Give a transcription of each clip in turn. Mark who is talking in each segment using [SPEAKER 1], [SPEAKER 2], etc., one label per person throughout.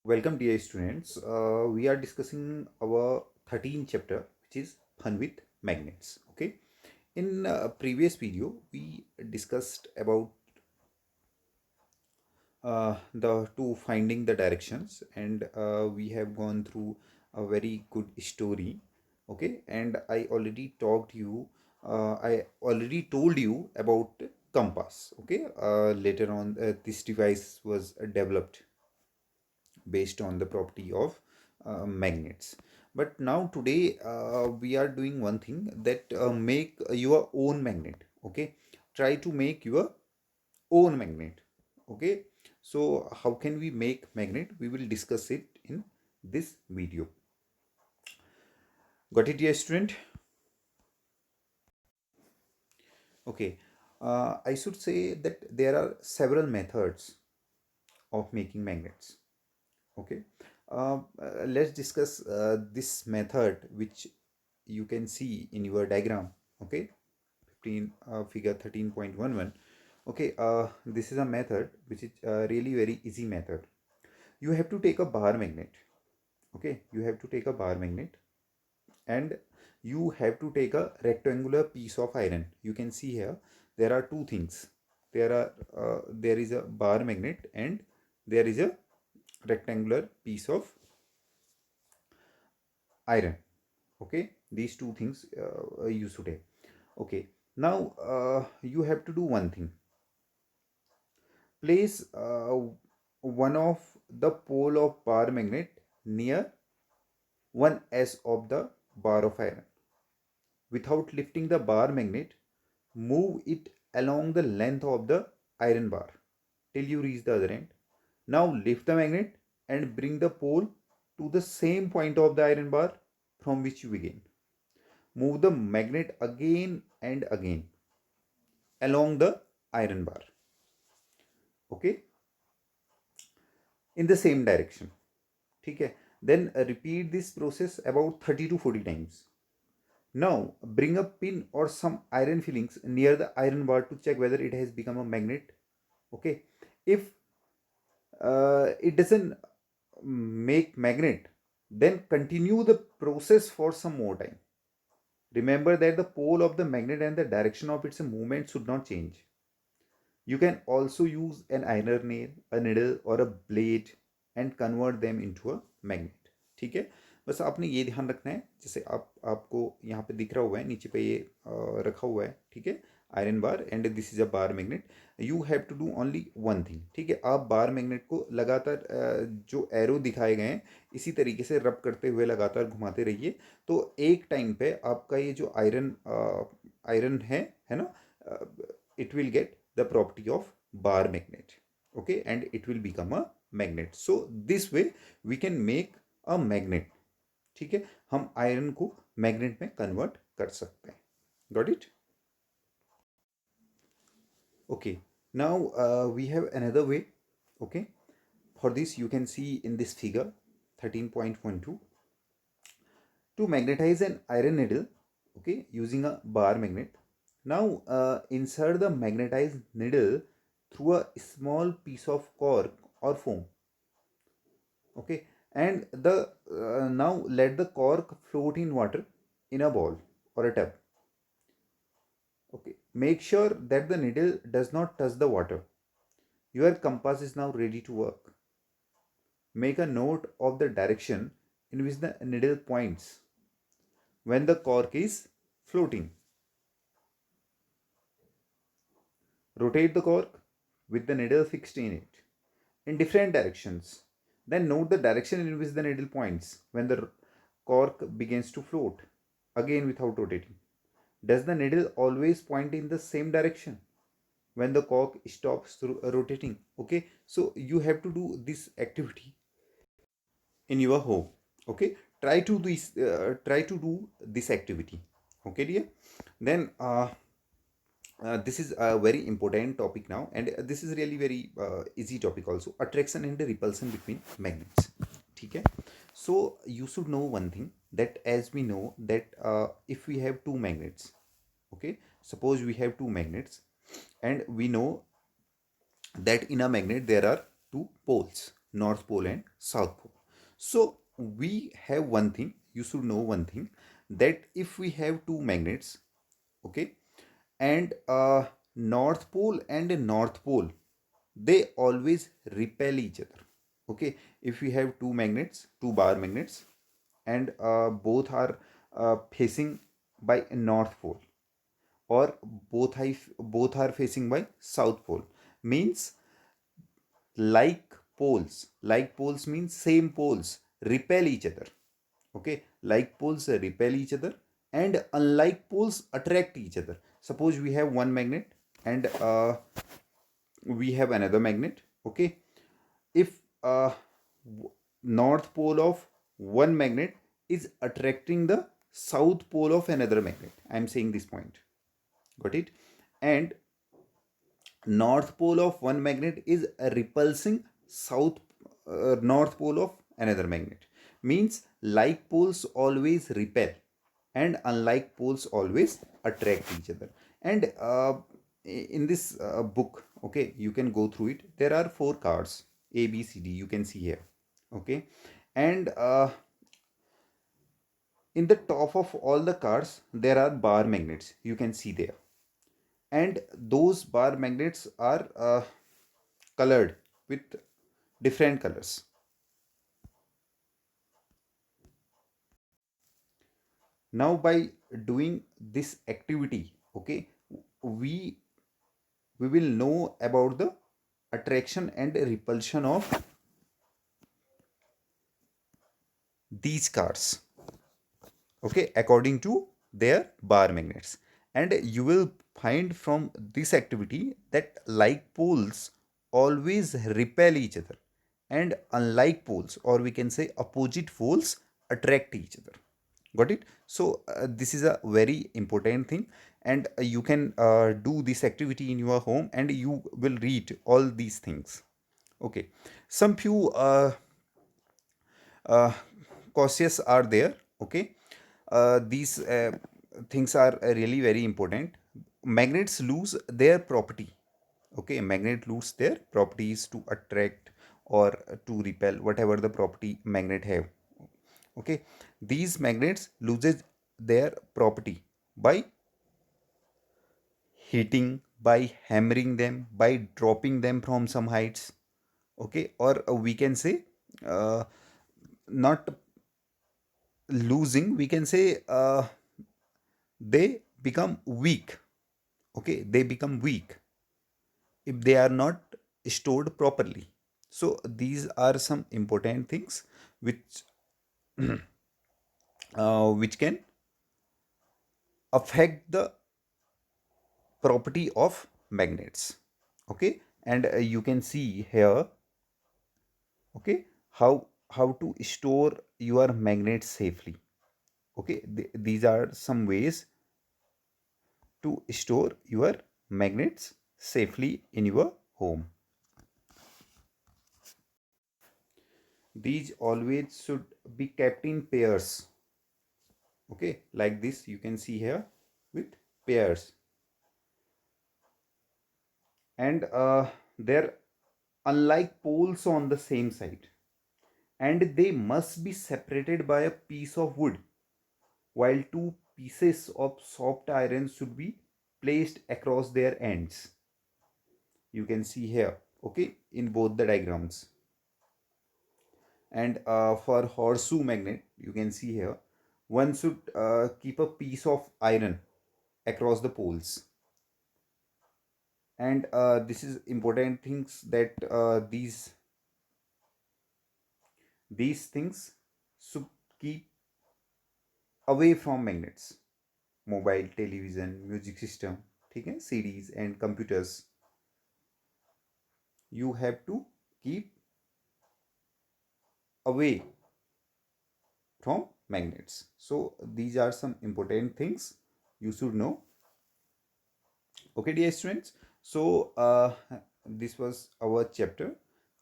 [SPEAKER 1] Welcome, dear students. We are discussing our 13th chapter, which is fun with magnets. Okay. In previous video, we discussed about the two finding the directions, and we have gone through a very good story. Okay, and I already talked you. I already told you about compass. Okay. Later on, this device was developed based on the property of magnets. But now today we are doing one thing that make your own magnet. Okay, try to make your own magnet. Okay, so how can we make magnet? We will discuss it in this video. Got it, dear student? Okay, I should say that there are several methods of making magnets. Okay, let's discuss this method which you can see in your diagram. Okay, 15 figure 13.11. Okay, this is a method which is really very easy method. You have to take a bar magnet. Okay, you have to take a bar magnet, and you have to take a rectangular piece of iron. You can see here there are two things. There is a bar magnet, and there is a rectangular piece of iron. Okay, these two things you should have. Okay, now you have to do one thing. Place one of the pole of bar magnet near one edge of the bar of iron. Without lifting the bar magnet, move it along the length of the iron bar till you reach the other end. Now lift the magnet and bring the pole to the same point of the iron bar from which you begin. Move the magnet again and again along the iron bar. Okay, in the same direction. ठीक है, then repeat this process about 30 to 40 times. Now bring a pin or some iron fillings near the iron bar to check whether it has become a magnet. Okay, if it doesn't make magnet, then continue the process for some more time. Remember that the pole of the magnet and the direction of its movement should not change. You can also use an iron nail, a needle or a blade and convert them into a magnet. ठीक है, बस आपने ये ध्यान रखना है, जैसे आपको यहाँ पे दिख रहा हुआ है, नीचे पे ये रखा हुआ है. ठीक है, iron bar and this is a bar magnet. You have to do only one thing. ठीक है, आप बार मैग्नेट को लगातार जो एरो दिखाए गए हैं इसी तरीके से रब करते हुए लगातार घुमाते रहिए. तो एक टाइम पे आपका ये जो आयरन है ना, it will get the property of bar magnet. Okay, and it will become a magnet. So this way we can make a magnet. ठीक है, हम आयरन को मैग्नेट में कन्वर्ट कर सकते हैं. Got it? Okay, now we have another way. Okay, for this you can see in this figure 13.12 to magnetize an iron needle. Okay, using a bar magnet. Now insert the magnetized needle through a small piece of cork or foam. Okay, and the now let the cork float in water in a bowl or a tub. Okay, make sure that the needle does not touch the water. Your compass is now ready to work. Make a note of the direction in which the needle points when the cork is floating. Rotate the cork with the needle fixed in it in different directions. Then note the direction in which the needle points when the cork begins to float, again without rotating. Does the needle always point in the same direction when the cork stops rotating? Okay, so you have to do this activity in your home. Okay, try to do this activity. Okay, dear. Then this is a very important topic now, and this is really very easy topic also. Attraction and repulsion between magnets. Okay, so you should know one thing, that as we know that if we have two magnets, okay, suppose we have two magnets, and we know that in a magnet there are two poles. North Pole and South Pole. So we have one thing, you should know one thing, that if we have two magnets, okay, and North Pole and North Pole, they always repel each other. Okay, if we have two magnets, two bar magnets, and both are facing by North Pole, or both are facing by South Pole, means like poles means same poles repel each other. Okay, like poles repel each other, and unlike poles attract each other. Suppose we have one magnet, and we have another magnet. Okay, if north pole of one magnet is attracting the south pole of another magnet, I am saying this point, got it? And north pole of one magnet is repulsing south north pole of another magnet, means like poles always repel and unlike poles always attract each other. And in this book, okay, you can go through it. There are four cards, A, B, C, D, you can see here. Okay, and in the top of all the cards there are bar magnets, you can see there. And those bar magnets are colored with different colors. Now by doing this activity, okay, we we will know about the attraction and repulsion of these cars, okay, according to their bar magnets. And you will find from this activity that like poles always repel each other, and unlike poles, or we can say opposite poles, attract each other. Got it? So this is a very important thing, and you can do this activity in your home and you will read all these things. Okay, some few uh, cautious are there. Okay, these things are really very important. Magnets lose their property. Okay, magnet lose their properties to attract or to repel, whatever the property magnet have. Okay, these magnets loses their property by hitting, by hammering them, by dropping them from some heights. Okay, or we can say not losing, we can say they become weak. Okay, they become weak if they are not stored properly. So these are some important things which which can affect the property of magnets. Okay, and you can see here, okay, how to store your magnets safely. Okay, these are some ways to store your magnets safely in your home. These always should be kept in pairs. Okay, like this you can see here with pairs. And they're unlike poles on the same side, and they must be separated by a piece of wood, while two pieces of soft iron should be placed across their ends. You can see here, okay, in both the diagrams. And for horseshoe magnet, you can see here, one should keep a piece of iron across the poles. And this is important things, that these things should keep away from magnets. Mobile, television, music system, ठीक है, CDs and computers, you have to keep away from magnets. So these are some important things you should know. Okay, dear students, so this was our chapter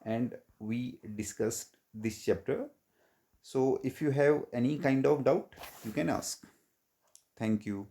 [SPEAKER 1] and we discussed this chapter. So if you have any kind of doubt, you can ask. Thank you.